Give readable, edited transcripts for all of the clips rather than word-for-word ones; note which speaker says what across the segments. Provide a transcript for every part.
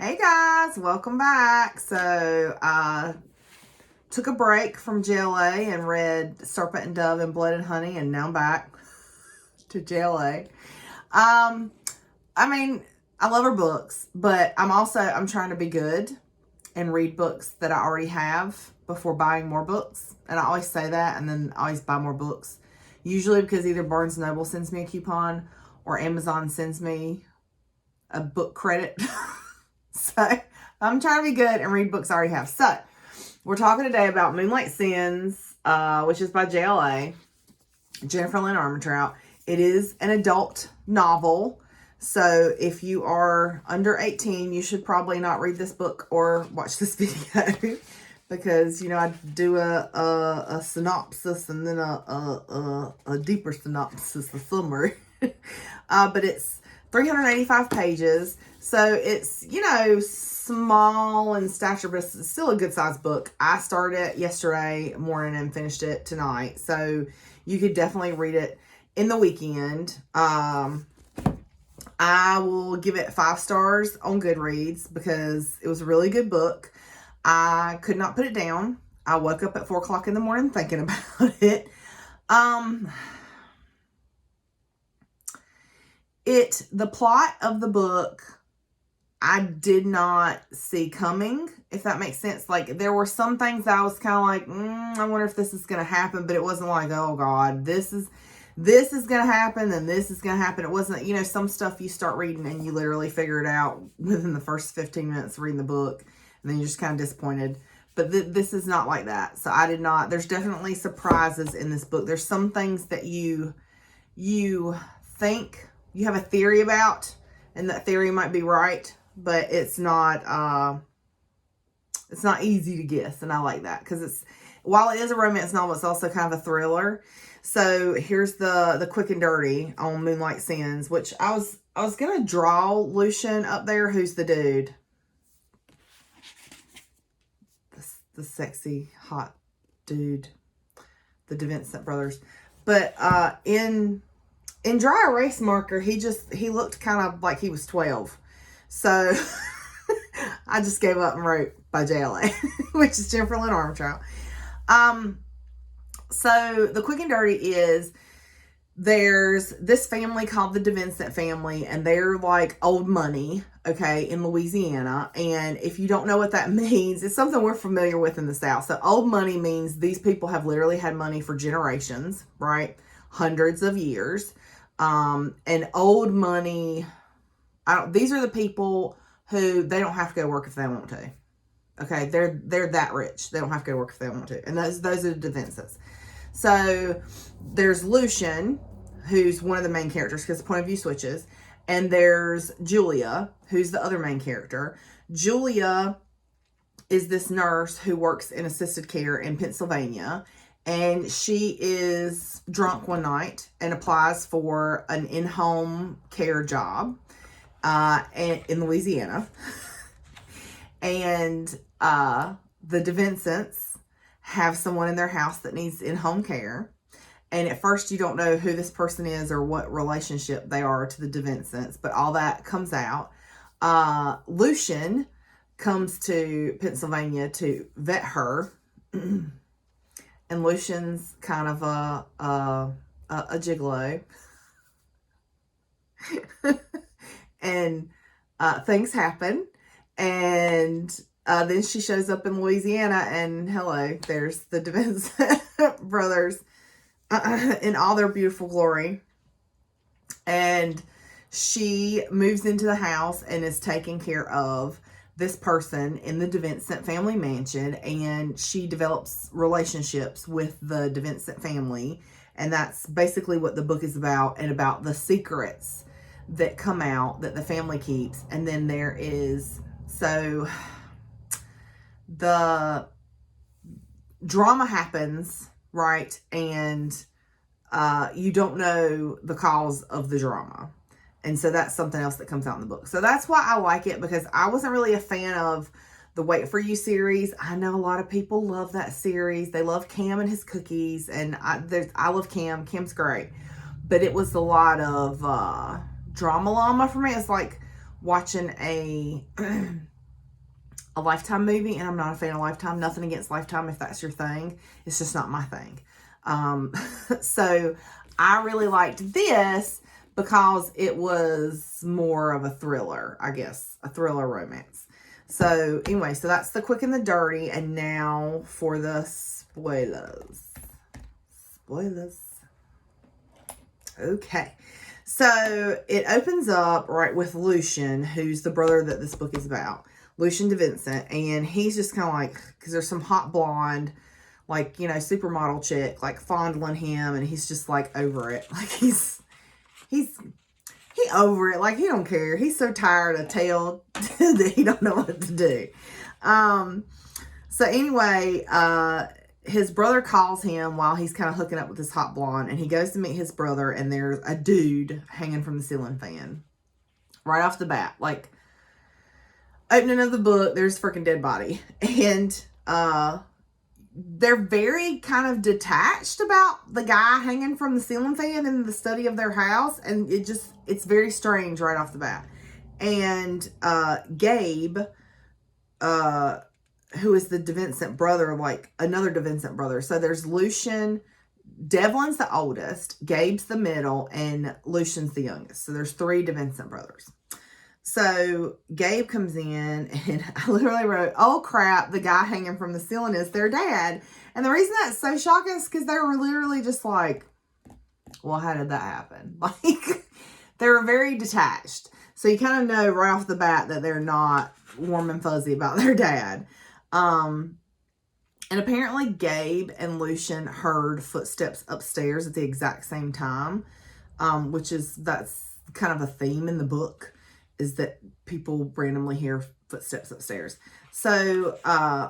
Speaker 1: Hey guys, welcome back. So I took a break from JLA and read Serpent and Dove and Blood and Honey, and now I'm back to JLA. I mean, I love her books, but I'm trying to be good and read books that I already have before buying more books. And I always say that, and then I always buy more books. Usually because either Barnes & Noble sends me a coupon or Amazon sends me a book credit. So I'm trying to be good and read books I already have. So we're talking today about Moonlight Sins, which is by JLA, Jennifer Lynn Armentrout. It is an adult novel. So if you are under 18, you should probably not read this book or watch this video because, I do a synopsis and then a deeper synopsis, a summary. But it's 385 pages. So it's, small in stature, but it's still a good sized book. I started it yesterday morning and finished it tonight. So you could definitely read it in the weekend. I will give it 5 stars on Goodreads because it was a really good book. I could not put it down. I woke up at 4 o'clock in the morning thinking about it. The plot of the book, I did not see coming, if that makes sense. Like, there were some things I was kind of like, I wonder if this is going to happen, but it wasn't like, oh God, this is going to happen, and this is going to happen. It wasn't, some stuff you start reading and you literally figure it out within the first 15 minutes of reading the book, and then you're just kind of disappointed. But this is not like that. So I did not, there's definitely surprises in this book. There's some things that you think you have a theory about, and that theory might be right, but it's not easy to guess. And I like that because while it is a romance novel, it's also kind of a thriller. So here's the quick and dirty on Moonlight Sins, which I was gonna draw Lucian up there. Who's the dude? The sexy hot dude, the DeVincent brothers. But in dry erase marker, he looked kind of like he was 12. So I just gave up and wrote by JLA, which is Jennifer Lynn Armentrout. So the quick and dirty is there's this family called the DeVincent family, and they're like old money, okay, in Louisiana. And if you don't know what that means, it's something we're familiar with in the South. So old money means these people have literally had money for generations, right? Hundreds of years. And old money, these are the people who they don't have to go to work if they want to. Okay, they're that rich. They don't have to go to work if they want to. And those are the DeVincents. So there's Lucian, who's one of the main characters because the point of view switches. And there's Julia, who's the other main character. Julia is this nurse who works in assisted care in Pennsylvania. And she is drunk one night and applies for an in-home care job in Louisiana. And the DeVincents have someone in their house that needs in-home care. And at first you don't know who this person is or what relationship they are to the DeVincents, but all that comes out. Lucian comes to Pennsylvania to vet her. And Lucian's kind of a gigolo. And things happen. And then she shows up in Louisiana, and hello, there's the DeVincent brothers in all their beautiful glory. And she moves into the house and is taking care of this person in the DeVincent family mansion, and she develops relationships with the DeVincent family. And that's basically what the book is about, and about the secrets that come out that the family keeps. And then there is, so the drama happens, right? And you don't know the cause of the drama. And so that's something else that comes out in the book. So that's why I like it, because I wasn't really a fan of the Wait For You series. I know a lot of people love that series. They love Cam and his cookies. And I love Cam. Cam's great. But it was a lot of drama llama for me. It's like watching a a Lifetime movie, and I'm not a fan of Lifetime. Nothing against Lifetime if that's your thing. It's just not my thing. So I really liked this because it was more of a thriller, I guess, a thriller romance. So anyway, so that's The Quick and the Dirty, and now for the spoilers. Spoilers. Okay. So it opens up right with Lucian, who's the brother that this book is about. Lucian DeVincent, and he's just kind of like, because there's some hot blonde, like, you know, supermodel chick, like, fondling him, and he's just, like, over it. Like, he over it. Like, he don't care. He's so tired of tail that he don't know what to do. So anyway, his brother calls him while he's kind of hooking up with this hot blonde, and he goes to meet his brother, and there's a dude hanging from the ceiling fan. Right off the bat. Like, opening of the book, there's a freaking dead body. And they're very kind of detached about the guy hanging from the ceiling fan in the study of their house. And it's very strange right off the bat. And Gabe, who is the DeVincent brother, like another DeVincent brother. So there's Lucian, Devlin's the oldest, Gabe's the middle, and Lucian's the youngest. So there's 3 DeVincent brothers. So Gabe comes in, and I literally wrote, oh crap, the guy hanging from the ceiling is their dad. And the reason that's so shocking is because they were literally just like, well, how did that happen? Like, they were very detached. So you kind of know right off the bat that they're not warm and fuzzy about their dad. And apparently Gabe and Lucian heard footsteps upstairs at the exact same time, that's kind of a theme in the book, is that people randomly hear footsteps upstairs. So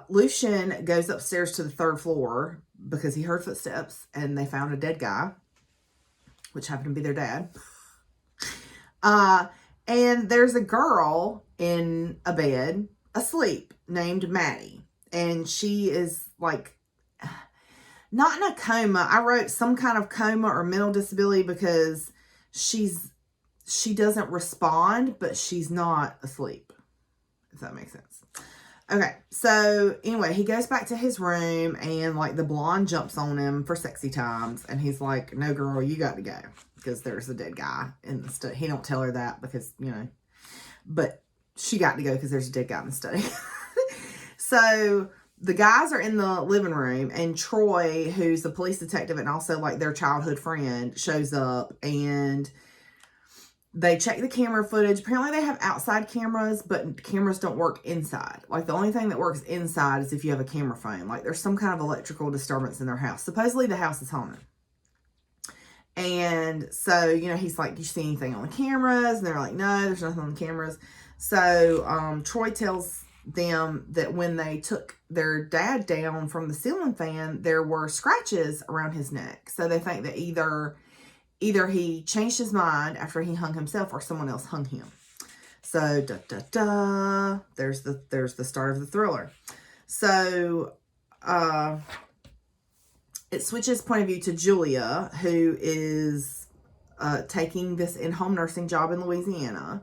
Speaker 1: Lucian goes upstairs to the 3rd floor because he heard footsteps, and they found a dead guy, which happened to be their dad. And there's a girl in a bed asleep named Maddie. And she is like, not in a coma. I wrote some kind of coma or mental disability because she doesn't respond, but she's not asleep, if that makes sense. Okay, so anyway, he goes back to his room, and like the blonde jumps on him for sexy times, and he's like, no girl, you got to go, because there's a dead guy in the study. He don't tell her that because, you know, but she got to go because there's a dead guy in the study. So the guys are in the living room, and Troy, who's the police detective and also like their childhood friend, shows up, and they check the camera footage. Apparently they have outside cameras, but cameras don't work inside. Like, the only thing that works inside is if you have a camera phone. Like, there's some kind of electrical disturbance in their house. Supposedly the house is haunted. And so, you know, he's like, do you see anything on the cameras? And they're like, no, there's nothing on the cameras. So Troy tells them that when they took their dad down from the ceiling fan, there were scratches around his neck. So they think that either he changed his mind after he hung himself, or someone else hung him. So, there's the start of the thriller. So, it switches point of view to Julia, who is taking this in-home nursing job in Louisiana.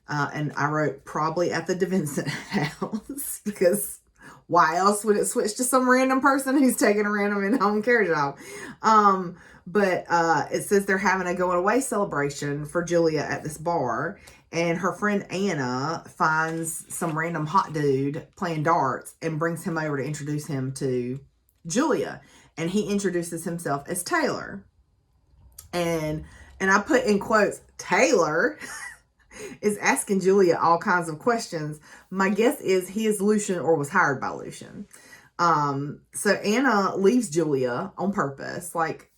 Speaker 1: And I wrote probably at the DeVincent house, because why else would it switch to some random person who's taking a random in-home care job? But it says they're having a going away celebration for Julia at this bar, and her friend Anna finds some random hot dude playing darts and brings him over to introduce him to Julia, and he introduces himself as Taylor. And I put in quotes, Taylor is asking Julia all kinds of questions. My guess is he is Lucian or was hired by Lucian. So Anna leaves Julia on purpose. Like,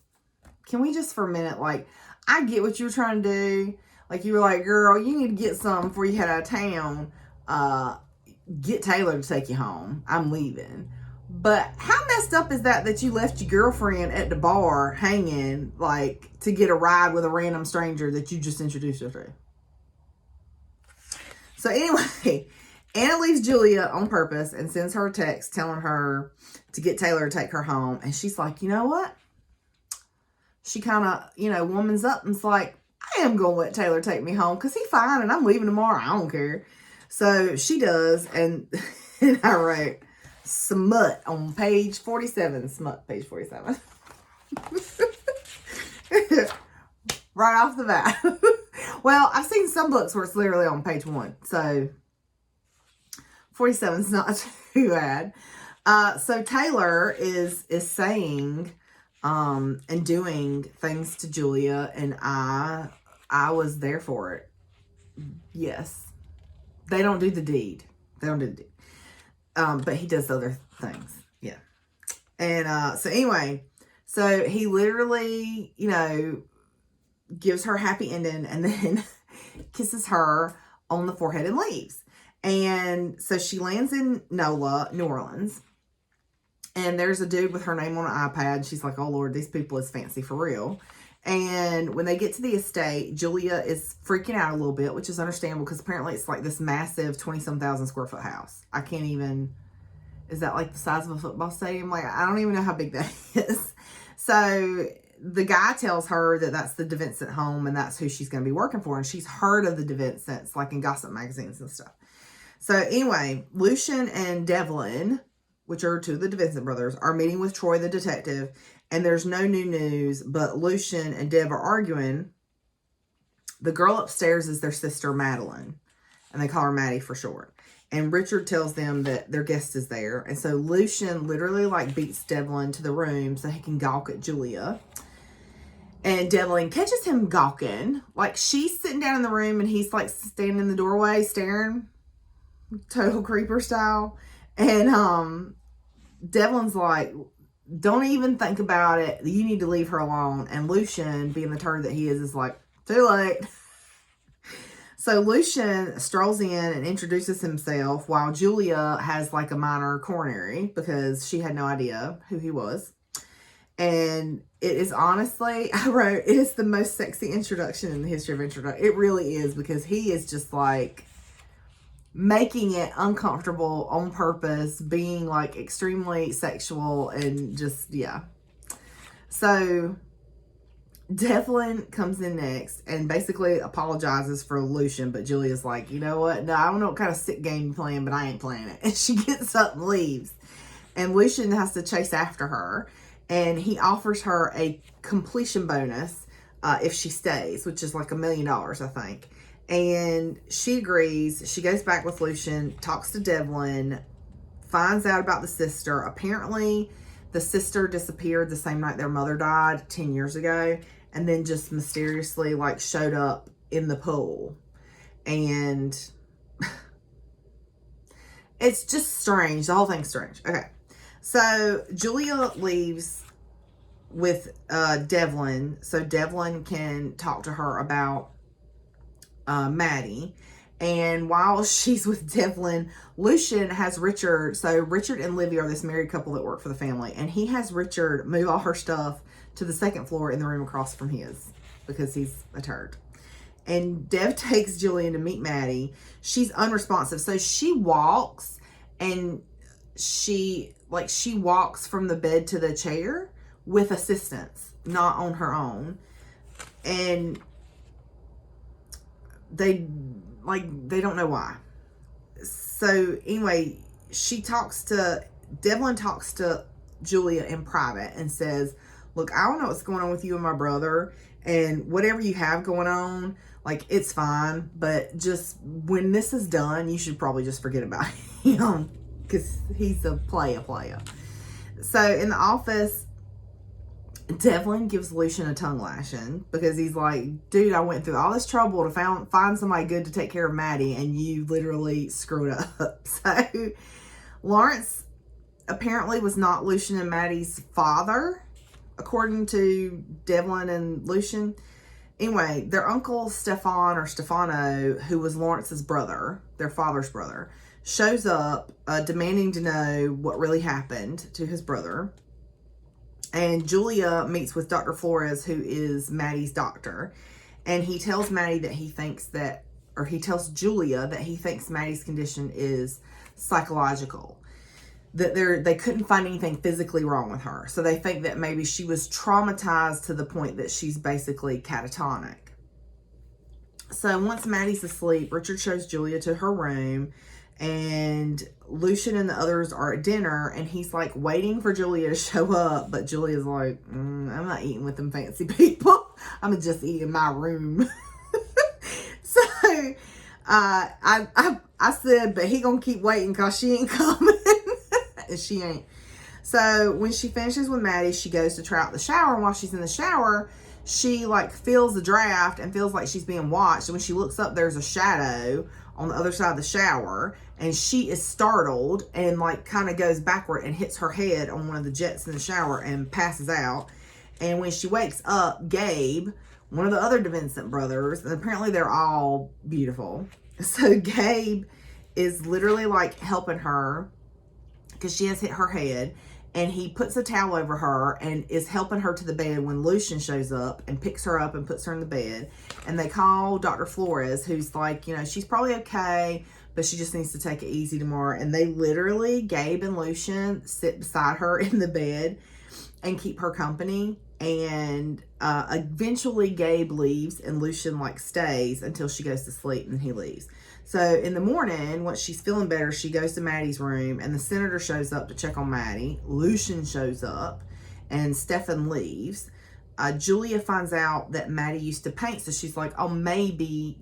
Speaker 1: can we just for a minute, like, I get what you were trying to do. Like, you were like, girl, you need to get some before you head out of town. Get Taylor to take you home. I'm leaving. But how messed up is that you left your girlfriend at the bar hanging, like, to get a ride with a random stranger that you just introduced her to? So anyway, Anna leaves Julia on purpose and sends her a text telling her to get Taylor to take her home. And she's like, you know what? She kind of, you know, womans up and's like, I am going to let Taylor take me home because he's fine and I'm leaving tomorrow. I don't care. So she does. And And I wrote smut on page 47. Smut, page 47. Right off the bat. Well, I've seen some books where it's literally on page 1. So 47 is not too bad. So Taylor is saying and doing things to Julia, and I was there for it. Yes. They don't do the deed. They don't do the deed. But he does other things. Yeah. And so anyway, so he literally, gives her a happy ending and then kisses her on the forehead and leaves. And so she lands in NOLA, New Orleans. And there's a dude with her name on an iPad. She's like, oh, Lord, these people is fancy for real. And when they get to the estate, Julia is freaking out a little bit, which is understandable because apparently it's like this massive 20-some thousand square foot house. I can't even, is that like the size of a football stadium? Like, I don't even know how big that is. So the guy tells her that that's the DeVincent home and that's who she's going to be working for. And she's heard of the DeVincents, like in gossip magazines and stuff. So anyway, Lucian and Devlin, which are two of the DeVincent brothers, are meeting with Troy the detective. And there's no new news, but Lucian and Dev are arguing. The girl upstairs is their sister, Madeline. And they call her Maddie for short. And Richard tells them that their guest is there. And so Lucian literally like beats Devlin to the room so he can gawk at Julia. And Devlin catches him gawking. Like she's sitting down in the room and he's like standing in the doorway staring. Total creeper style. And Devlin's like, don't even think about it. You need to leave her alone. And Lucian, being the turd that he is like, too late. So Lucian strolls in and introduces himself while Julia has like a minor coronary because she had no idea who he was. And it is honestly, I wrote, it is the most sexy introduction in the history of introduction. It really is because he is just like making it uncomfortable on purpose, being like extremely sexual and just, yeah. So Devlin comes in next and basically apologizes for Lucian, but Julia's like, you know what? No, I don't know what kind of sick game you're playing, but I ain't playing it. And she gets up and leaves. And Lucian has to chase after her. And he offers her a completion bonus if she stays, which is like $1 million, I think. And she agrees. She goes back with Lucian, talks to Devlin, finds out about the sister. Apparently, the sister disappeared the same night their mother died 10 years ago. And then just mysteriously, like, showed up in the pool. And it's just strange. The whole thing's strange. Okay. So, Julia leaves with Devlin. So, Devlin can talk to her about Maddie. And while she's with Devlin, Lucian has Richard. So Richard and Livy are this married couple that work for the family. And he has Richard move all her stuff to the second floor in the room across from his because he's a turd. And Dev takes Julian to meet Maddie. She's unresponsive. So she walks and she walks from the bed to the chair with assistance, not on her own. And they don't know why. So anyway, Devlin talks to Julia in private and says, look, I don't know what's going on with you and my brother, and whatever you have going on, like, it's fine, but just when this is done, you should probably just forget about him because he's a player. So in the office, Devlin gives Lucian a tongue lashing because he's like, dude, I went through all this trouble to find somebody good to take care of Maddie, and you literally screwed up. So Lawrence apparently was not Lucian and Maddie's father, according to Devlin and Lucian. Anyway, their uncle Stefano, who was Lawrence's brother, their father's brother, shows up demanding to know what really happened to his brother. And Julia meets with Dr. Flores, who is Maddie's doctor. And he tells Maddie that he tells Julia that he thinks Maddie's condition is psychological. That they couldn't find anything physically wrong with her. So they think that maybe she was traumatized to the point that she's basically catatonic. So once Maddie's asleep, Richard shows Julia to her room. and Lucian and the others are at dinner, and he's like waiting for Julia to show up, but Julia's like, I'm not eating with them fancy people. I'm just eating in my room. So I said, but he gonna keep waiting because she ain't coming. And she ain't. So when she finishes with Maddie, she goes to try out the shower, and while she's in the shower, she like feels the draft and feels like she's being watched. And when she looks up, there's a shadow on the other side of the shower, and she is startled and like kind of goes backward and hits her head on one of the jets in the shower and passes out. And when she wakes up, Gabe, one of the other DeVincent brothers, and apparently they're all beautiful. So Gabe is literally like helping her because she has hit her head, and he puts a towel over her and is helping her to the bed when Lucian shows up and picks her up and puts her in the bed. And they call Dr. Flores, who's like, she's probably okay, but she just needs to take it easy tomorrow. And they literally, Gabe and Lucian, sit beside her in the bed and keep her company. And eventually Gabe leaves, and Lucian like stays until she goes to sleep, and then he leaves. So in the morning, once she's feeling better, she goes to Maddie's room, and the senator shows up to check on Maddie. Lucian shows up, and Stefan leaves. Julia finds out that Maddie used to paint, so she's like, oh, maybe,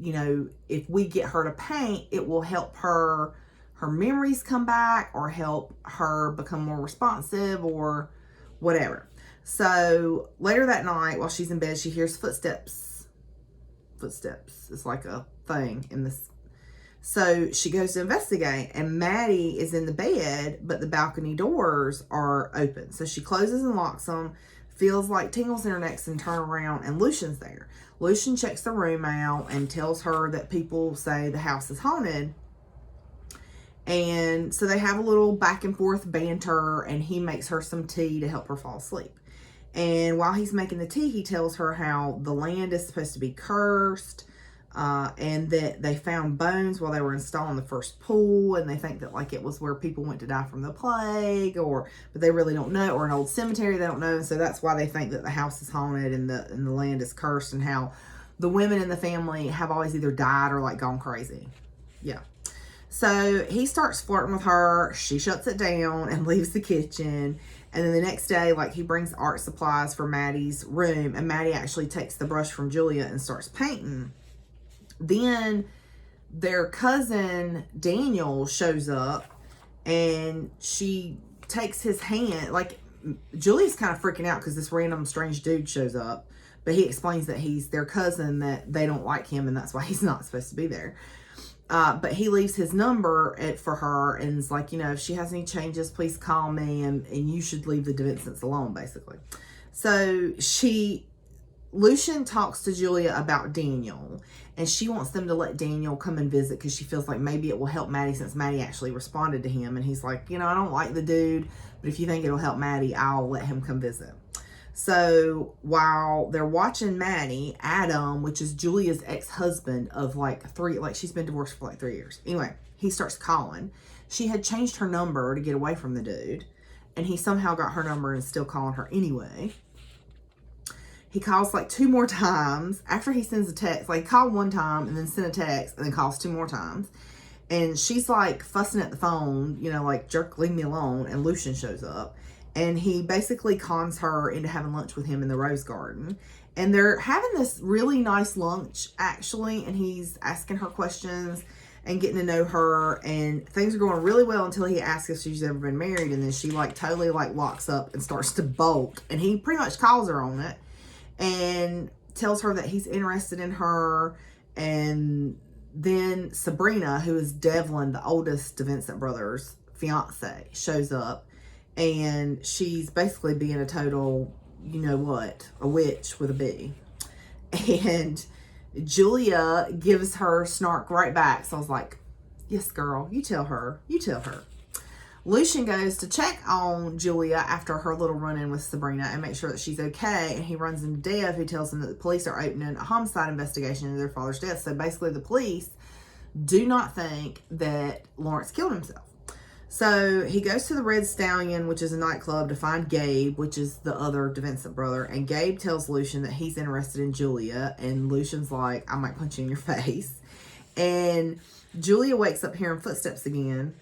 Speaker 1: if we get her to paint, it will help her memories come back, or help her become more responsive, or whatever. So later that night, while she's in bed, she hears footsteps. It's like a thing in this. So she goes to investigate, and Maddie is in the bed, but the balcony doors are open. So she closes and locks them, feels like tingles in her neck, and turn around, and Lucian's there. Lucian checks the room out and tells her that people say the house is haunted. And so they have a little back and forth banter, and he makes her some tea to help her fall asleep. And while he's making the tea, he tells her how the land is supposed to be cursed, and that they found bones while they were installing the first pool, and they think that like it was where people went to die from the plague, but they really don't know, or an old cemetery, they don't know. And so that's why they think that the house is haunted and the land is cursed, and how the women in the family have always either died or like gone crazy. Yeah. So he starts flirting with her. She shuts it down and leaves the kitchen. And then the next day, like, he brings art supplies for Maddie's room, and Maddie actually takes the brush from Julia and starts painting. Then their cousin Daniel shows up, and she takes his hand. Like, Julia's kind of freaking out because this random strange dude shows up, but he explains that he's their cousin, that they don't like him, and that's why he's not supposed to be there. But he leaves his number for her, and is like, if she has any changes, please call me, and you should leave the DeVincents alone, basically. So Lucian talks to Julia about Daniel, and she wants them to let Daniel come and visit because she feels like maybe it will help Maddie, since Maddie actually responded to him. And he's like, I don't like the dude, but if you think it'll help Maddie, I'll let him come visit. So while they're watching Maddie, Adam, which is Julia's ex-husband of she's been divorced for 3 years. Anyway, he starts calling. She had changed her number to get away from the dude, and he somehow got her number and is still calling her anyway. He calls 2 more times after he sends a text. Like, called one time and then sent a text and then calls 2 more times. And she's fussing at the phone, jerk, leave me alone. And Lucian shows up. And he basically cons her into having lunch with him in the rose garden. And they're having this really nice lunch, actually. And he's asking her questions and getting to know her. And things are going really well until he asks if she's ever been married. And then she totally locks up and starts to bolt. And he pretty much calls her on it and tells her that he's interested in her. And then Sabrina, who is Devlin, the oldest DeVincent brothers' fiance, shows up. And she's basically being a total, a witch with a B. And Julia gives her snark right back. So I was like, yes, girl, you tell her. Lucian goes to check on Julia after her little run-in with Sabrina and make sure that she's okay. And he runs into Dev, who tells him that the police are opening a homicide investigation into their father's death. So basically the police do not think that Lawrence killed himself. So he goes to the Red Stallion, which is a nightclub, to find Gabe, which is the other DeVincent brother. And Gabe tells Lucian that he's interested in Julia. And Lucian's like, I might punch you in your face. And Julia wakes up hearing footsteps again.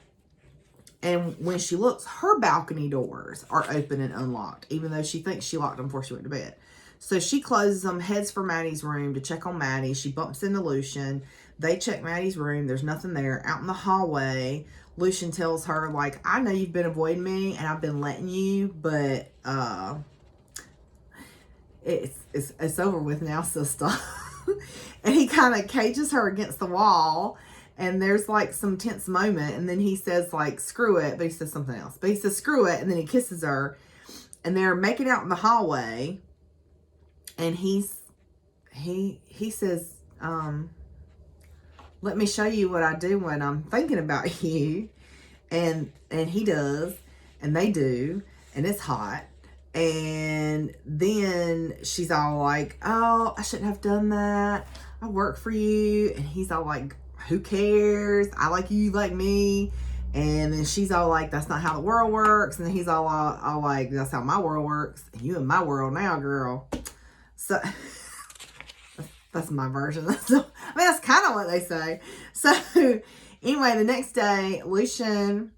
Speaker 1: And when she looks, her balcony doors are open and unlocked, even though she thinks she locked them before she went to bed. So she closes them, heads for Maddie's room to check on Maddie. She bumps into Lucian. They check Maddie's room. There's nothing there. Out in the hallway, Lucian tells her, like, I know you've been avoiding me and I've been letting you, but it's over with now, sister. And he kind of cages her against the wall. And there's like some tense moment. And then he says like, screw it. But he says something else. But he says, screw it. And then he kisses her. And they're making out in the hallway. And he says, let me show you what I do when I'm thinking about you. And he does. And they do. And it's hot. And then she's all like, oh, I shouldn't have done that. I work for you. And he's all like, who cares? I like you, you like me. And then she's all like, that's not how the world works. And then he's all like, that's how my world works. You in my world now, girl. So that's my version. So, I mean, that's kind of what they say. So anyway, the next day, Lucian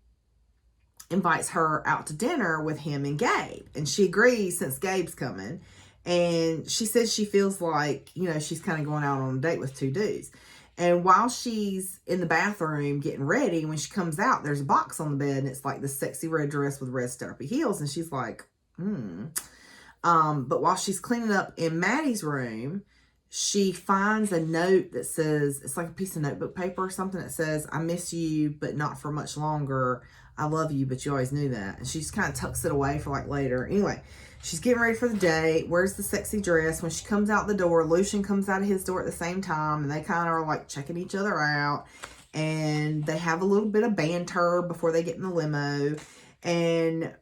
Speaker 1: invites her out to dinner with him and Gabe. And she agrees since Gabe's coming. And she says she feels like, you know, she's kind of going out on a date with two dudes. And while she's in the bathroom getting ready, when she comes out, there's a box on the bed, and it's like this sexy red dress with red stirrupy heels. And she's like, But while she's cleaning up in Maddie's room, she finds a note that says, it's like a piece of notebook paper or something that says, I miss you, but not for much longer. I love you, but you always knew that. And she just kind of tucks it away for like later. Anyway, she's getting ready for the date, wears the sexy dress. When she comes out the door, Lucian comes out of his door at the same time, and they kind of are like checking each other out. And they have a little bit of banter before they get in the limo. And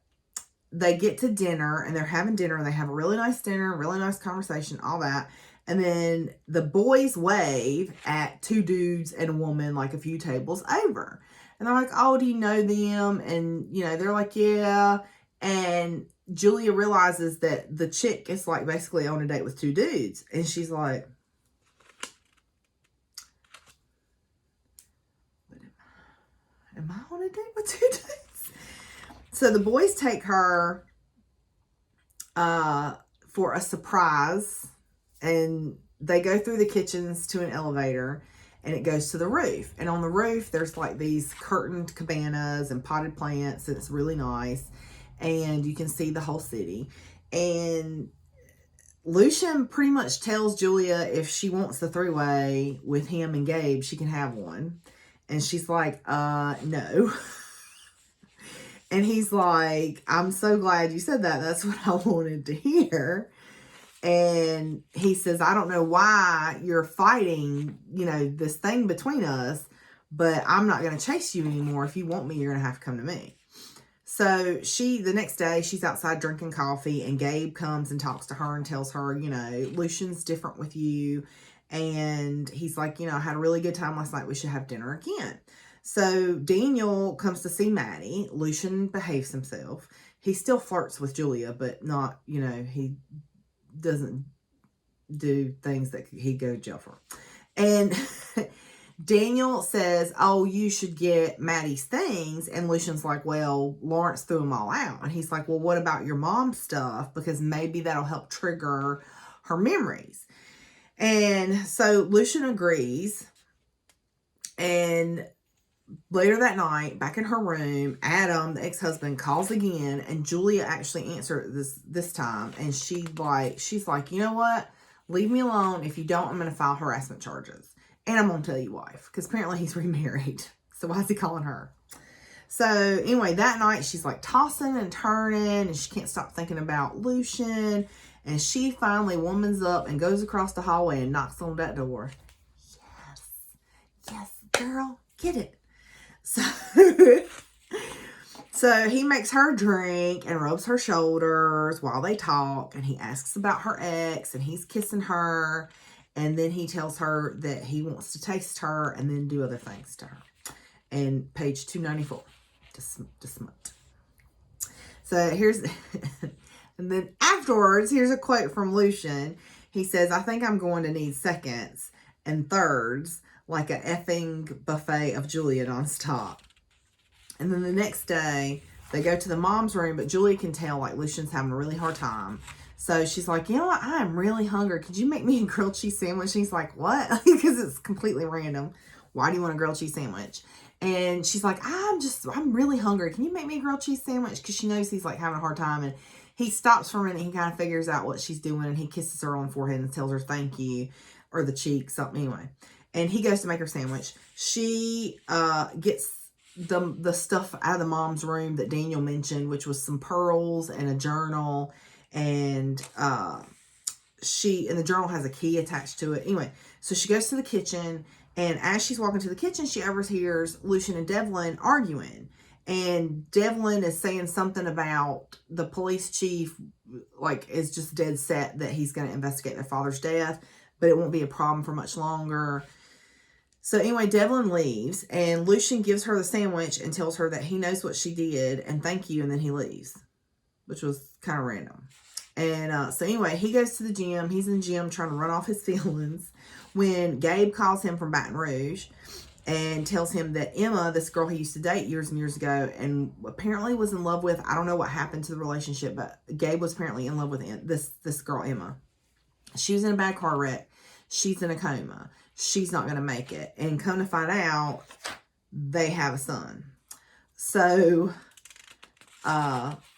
Speaker 1: they get to dinner, and they're having dinner, and they have a really nice dinner, really nice conversation, all that. And then the boys wave at two dudes and a woman like a few tables over. And they're like, oh, do you know them? And, you know, they're like, yeah. And Julia realizes that the chick is like basically on a date with two dudes. And she's like, am I on a date with two dudes? So the boys take her for a surprise. And they go through the kitchens to an elevator. And it goes to the roof. And on the roof, there's like these curtained cabanas and potted plants. And it's really nice. And you can see the whole city. And Lucian pretty much tells Julia if she wants the three-way with him and Gabe, she can have one. And she's like, no. And he's like, I'm so glad you said that. That's what I wanted to hear. And he says, I don't know why you're fighting, you know, this thing between us, but I'm not going to chase you anymore. If you want me, you're going to have to come to me. So the next day, she's outside drinking coffee, and Gabe comes and talks to her and tells her, you know, Lucian's different with you. And he's like, you know, I had a really good time last night. We should have dinner again. So Daniel comes to see Maddie. Lucian behaves himself. He still flirts with Julia, but not, you know, he doesn't do things that he'd go to jail for. And Daniel says, oh, you should get Maddie's things. And Lucian's like, well, Lawrence threw them all out. And he's like, well, what about your mom's stuff? Because maybe that'll help trigger her memories. And so Lucian agrees. And later that night, back in her room, Adam, the ex-husband, calls again, and Julia actually answered this time, and she's like, you know what? Leave me alone. If you don't, I'm going to file harassment charges, and I'm going to tell you wife, because apparently he's remarried. So why is he calling her? So anyway, that night she's like tossing and turning, and she can't stop thinking about Lucian, and she finally womans up and goes across the hallway and knocks on that door. Yes, girl, get it. So he makes her drink and rubs her shoulders while they talk, and he asks about her ex, and he's kissing her, and then he tells her that he wants to taste her and then do other things to her. And page 294, just smut. So here's, and then afterwards, here's a quote from Lucian. He says, I think I'm going to need seconds and thirds. like a effing buffet of Julia nonstop. And then the next day, they go to the mom's room, but Julia can tell, like, Lucian's having a really hard time. So she's like, you know what? I'm really hungry. Could you make me a grilled cheese sandwich? And he's like, what? Because it's completely random. Why do you want a grilled cheese sandwich? And she's like, I'm really hungry. Can you make me a grilled cheese sandwich? Because she knows he's, like, having a hard time. And he stops for a minute. He kind of figures out what she's doing. And he kisses her on the forehead and tells her thank you. Or the cheek, something, anyway. And he goes to make her sandwich. She gets the stuff out of the mom's room that Daniel mentioned, which was some pearls and a journal, and the journal has a key attached to it. Anyway, so she goes to the kitchen, and as she's walking to the kitchen, she overhears Lucian and Devlin arguing, and Devlin is saying something about the police chief, like, is just dead set that he's going to investigate their father's death, but it won't be a problem for much longer. So anyway, Devlin leaves, and Lucian gives her the sandwich and tells her that he knows what she did, and thank you, and then he leaves, which was kind of random. And so anyway, he goes to the gym. He's in the gym trying to run off his feelings when Gabe calls him from Baton Rouge and tells him that Emma, this girl he used to date years and years ago and apparently was in love with, I don't know what happened to the relationship, but Gabe was apparently in love with this girl, Emma. She was in a bad car wreck. She's in a coma. She's not going to make it. And come to find out, they have a son. So,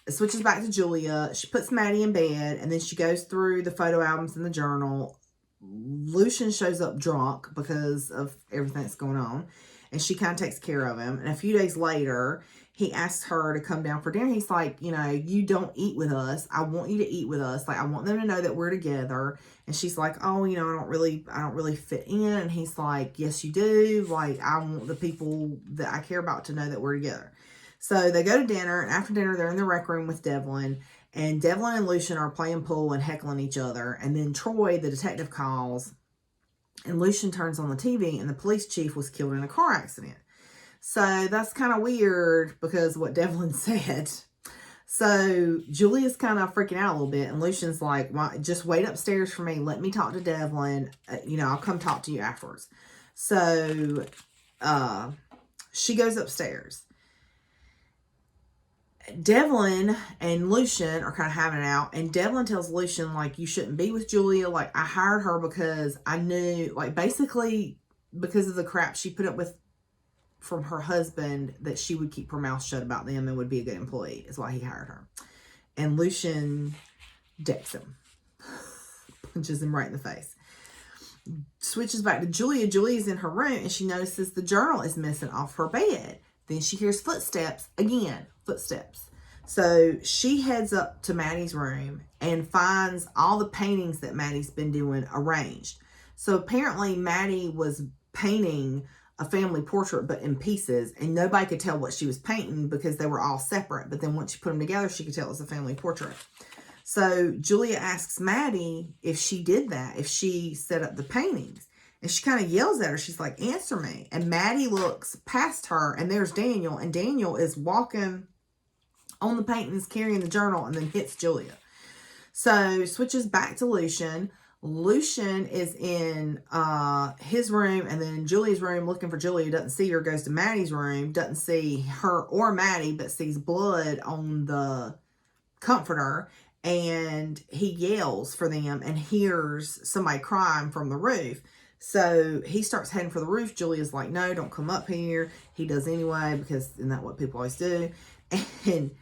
Speaker 1: it switches back to Julia. She puts Maddie in bed, and then she goes through the photo albums in the journal. Lucian shows up drunk because of everything that's going on, and she kind of takes care of him. And a few days later, he asks her to come down for dinner. He's like, you know, you don't eat with us. I want you to eat with us. Like, I want them to know that we're together. And she's like, oh, you know, I don't really fit in. And he's like, yes, you do. Like, I want the people that I care about to know that we're together. So they go to dinner, and after dinner, they're in the rec room with Devlin. And Devlin and Lucian are playing pool and heckling each other. And then Troy, the detective, calls. And Lucian turns on the TV, and the police chief was killed in a car accident. So that's kind of weird because of what Devlin said. So Julia's kind of freaking out a little bit. And Lucian's like, well, just wait upstairs for me. Let me talk to Devlin. You know, I'll come talk to you afterwards. So she goes upstairs. Devlin and Lucian are kind of having it out. And Devlin tells Lucian, like, you shouldn't be with Julia. Like, I hired her because I knew, like, basically because of the crap she put up with from her husband, that she would keep her mouth shut about them and would be a good employee, is why he hired her. And Lucian decks him. Punches him right in the face. Switches back to Julia. Julia's in her room, and she notices the journal is missing off her bed. Then she hears footsteps. Again, footsteps. So she heads up to Maddie's room and finds all the paintings that Maddie's been doing arranged. So apparently Maddie was painting a family portrait, but in pieces, and nobody could tell what she was painting because they were all separate. But then once you put them together, she could tell it was a family portrait. So Julia asks Maddie if she did that, if she set up the paintings. And she kind of yells at her. She's like, answer me. And Maddie looks past her, and there's Daniel. And Daniel is walking on the paintings, carrying the journal, and then hits Julia. So switches back to Lucian. Lucian is in his room, and then in Julia's room looking for Julia. Doesn't see her. Goes to Maddie's room. Doesn't see her or Maddie, but sees blood on the comforter. And he yells for them and hears somebody crying from the roof. So he starts heading for the roof. Julia's like, no, don't come up here. He does anyway, because isn't that what people always do? And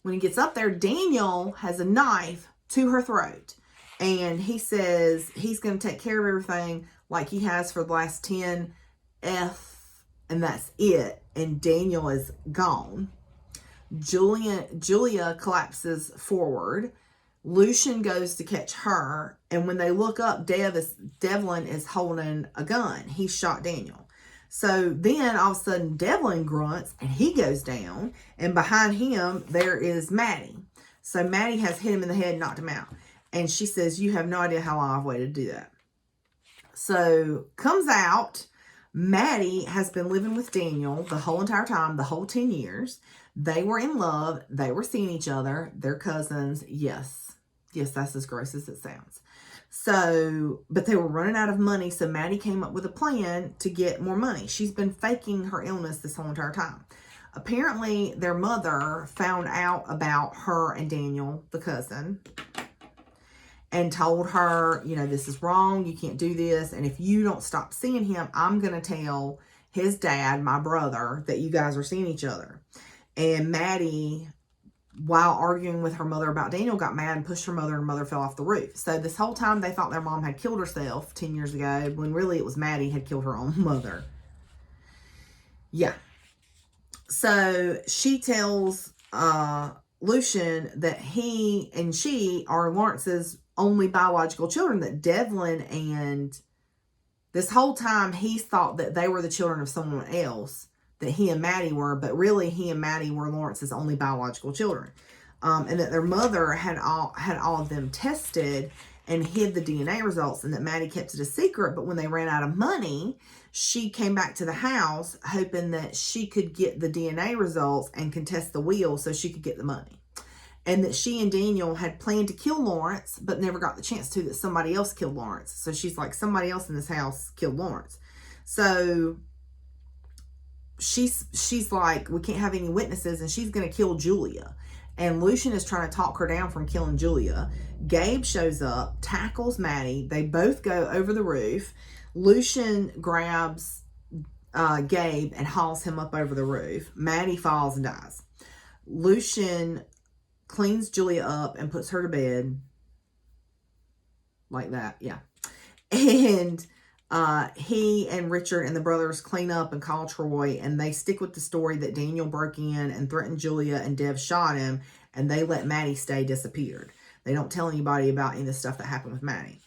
Speaker 1: when he gets up there, Daniel has a knife to her throat. And he says he's going to take care of everything like he has for the last 10 and that's it. And Daniel is gone. Julia collapses forward. Lucian goes to catch her. And when they look up, Devlin is holding a gun. He shot Daniel. So then all of a sudden Devlin grunts and he goes down. And behind him, there is Maddie. So Maddie has hit him in the head and knocked him out. And she says, you have no idea how long I've waited to do that. So comes out, Maddie has been living with Daniel the whole entire time, the whole 10 years. They were in love. They were seeing each other. They're cousins. Yes, that's as gross as it sounds. So, but they were running out of money. So Maddie came up with a plan to get more money. She's been faking her illness this whole entire time. Apparently, their mother found out about her and Daniel, the cousin, and told her, you know, this is wrong. You can't do this. And if you don't stop seeing him, I'm going to tell his dad, my brother, that you guys are seeing each other. And Maddie, while arguing with her mother about Daniel, got mad and pushed her mother, and mother fell off the roof. So this whole time they thought their mom had killed herself 10 years ago, when really it was Maddie had killed her own mother. Yeah. So she tells Lucian that he and she are Lawrence's only biological children, that Devlin, and this whole time he's thought that they were the children of someone else, that he and Maddie were, but really he and Maddie were Lawrence's only biological children. And that their mother had all of them tested and hid the DNA results, and that Maddie kept it a secret. But when they ran out of money, she came back to the house hoping that she could get the DNA results and contest the will so she could get the money. And that she and Daniel had planned to kill Lawrence, but never got the chance to, that somebody else killed Lawrence. So she's like, somebody else in this house killed Lawrence. So she's like, we can't have any witnesses, and she's going to kill Julia. And Lucian is trying to talk her down from killing Julia. Gabe shows up, tackles Maddie. They both go over the roof. Lucian grabs Gabe and hauls him up over the roof. Maddie falls and dies. Lucian cleans Julia up and puts her to bed. Like that, yeah. And he and Richard and the brothers clean up and call Troy, and they stick with the story that Daniel broke in and threatened Julia and Dev shot him, and they let Maddie stay disappeared. They don't tell anybody about any of the stuff that happened with Maddie.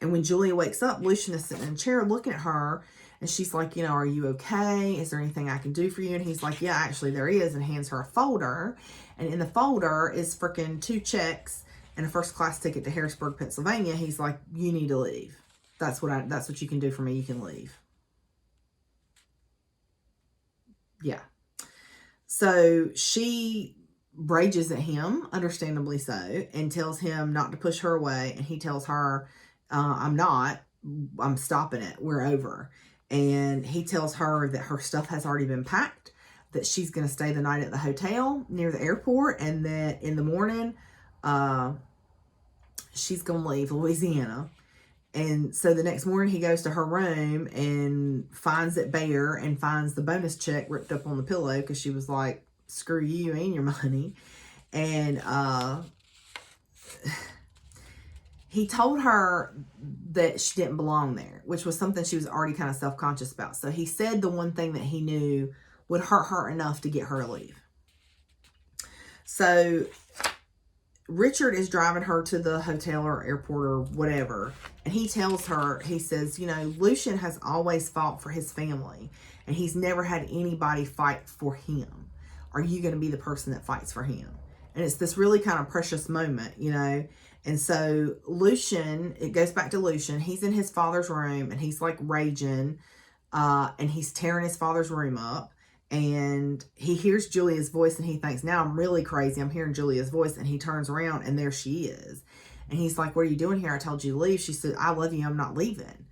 Speaker 1: And when Julia wakes up, Lucian is sitting in a chair looking at her, and she's like, you know, are you okay? Is there anything I can do for you? And he's like, yeah, actually there is, and hands her a folder. And in the folder is freaking 2 checks and a first class ticket to Harrisburg, Pennsylvania. He's like, you need to leave. That's what you can do for me. You can leave. Yeah. So she rages at him, understandably so, and tells him not to push her away. And he tells her, I'm stopping it. We're over. And he tells her that her stuff has already been packed, that she's going to stay the night at the hotel near the airport, and that in the morning, she's going to leave Louisiana. And so the next morning he goes to her room and finds it bare, and finds the bonus check ripped up on the pillow, because she was like, screw you and your money. And he told her that she didn't belong there, which was something she was already kind of self-conscious about. So he said the one thing that he knew would hurt her enough to get her to leave. So Richard is driving her to the hotel or airport or whatever, and he tells her, he says, you know, Lucian has always fought for his family, and he's never had anybody fight for him. Are you going to be the person that fights for him? And it's this really kind of precious moment, you know. And so Lucian, it goes back to Lucian. He's in his father's room, and he's like raging, and he's tearing his father's room up. And he hears Julia's voice, and he thinks, now I'm really crazy. I'm hearing Julia's voice. And he turns around, and there she is. And he's like, what are you doing here? I told you to leave. She said, I love you. I'm not leaving.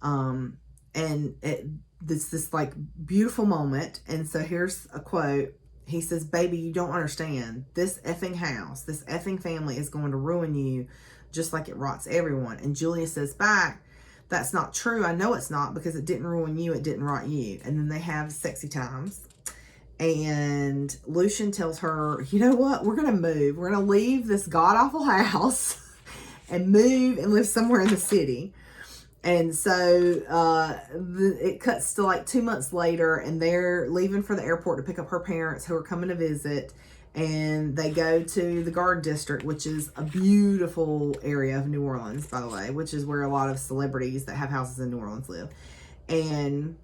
Speaker 1: And it's this like beautiful moment. And so here's a quote. He says, baby, you don't understand. This effing house, this effing family is going to ruin you just like it rots everyone. And Julia says back, that's not true. I know it's not, because it didn't ruin you. It didn't rot you. And then they have sexy times. And Lucian tells her, you know what? We're going to move. We're going to leave this god-awful house and move and live somewhere in the city. And so it cuts to like 2 months later, and they're leaving for the airport to pick up her parents who are coming to visit. And they go to the Garden District, which is a beautiful area of New Orleans, by the way, which is where a lot of celebrities that have houses in New Orleans live. And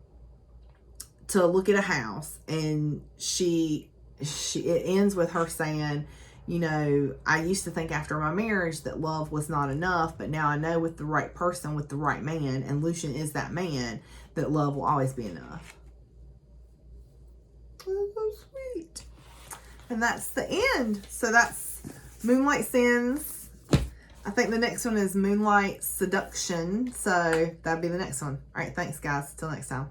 Speaker 1: to look at a house, and it ends with her saying, you know, I used to think after my marriage that love was not enough, but now I know with the right person, with the right man, and Lucian is that man, that love will always be enough. That's so sweet. And that's the end. So that's Moonlight Sins. I think the next one is Moonlight Seduction. So that'd be the next one. All right, thanks guys. Till next time.